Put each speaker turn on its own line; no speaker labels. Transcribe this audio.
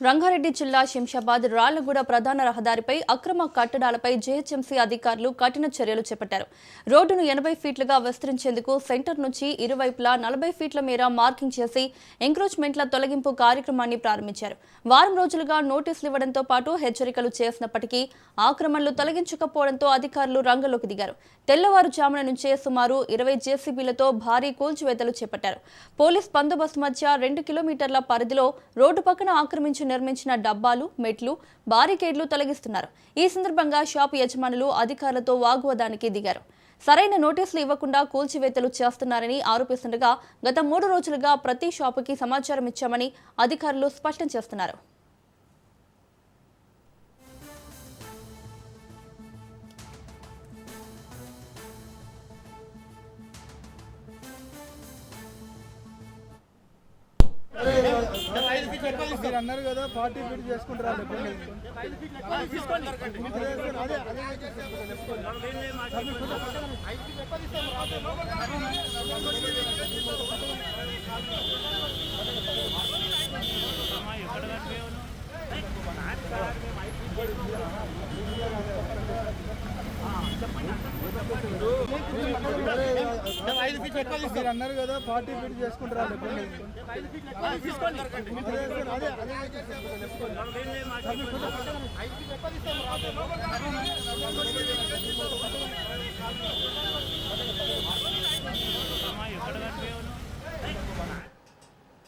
రంగారెడ్డి జిల్లా శంషాబాద్ రాళ్లగూడ ప్రధాన రహదారిపై అక్రమ కట్టడాలపై జీహెచ్ఎంసీ అధికారులు కఠిన చర్యలు చేపట్టారు. రోడ్డును 80 ఫీట్లుగా విస్తరించేందుకు సెంటర్ నుంచి ఇరువైపులా 40 ఫీట్ల మేర మార్కింగ్ చేసి ఎంక్రోచ్మెంట్ల తొలగింపు కార్యక్రమాన్ని ప్రారంభించారు. వారం రోజులుగా నోటీసులు ఇవ్వడంతో పాటు హెచ్చరికలు చేసినప్పటికీ ఆక్రమణలు తొలగించకపోవడంతో అధికారులు రంగంలోకి దిగారు. తెల్లవారుజామున నుంచే సుమారు 20 జేసీబీలతో భారీ కూల్చివేతలు చేపట్టారు. పోలీస్ బందోబస్తు మధ్య 2 కిలోమీటర్ల పరిధిలో రోడ్డు పక్కన ఆక్రమించి నిర్మించిన డబ్బాలు, మెట్లు, బారికేడ్లు తొలగిస్తున్నారు. ఈ సందర్భంగా షాపు యజమానులు అధికారులతో వాగ్వాదానికి దిగారు. సరైన నోటీసులు ఇవ్వకుండా కూల్చివేతలు చేస్తున్నారని ఆరోపిస్తుండగా గత 3 రోజులుగా ప్రతి షాపుకి సమాచారం ఇచ్చామని అధికారులు స్పష్టం చేస్తున్నారు.
మీరు అన్నారు కదా 40 ఫీట్ చేసుకుంటారు. మీరు అన్నారు కదా 40 ఫీట్ చేసుకుంటారు.
ఎక్కడ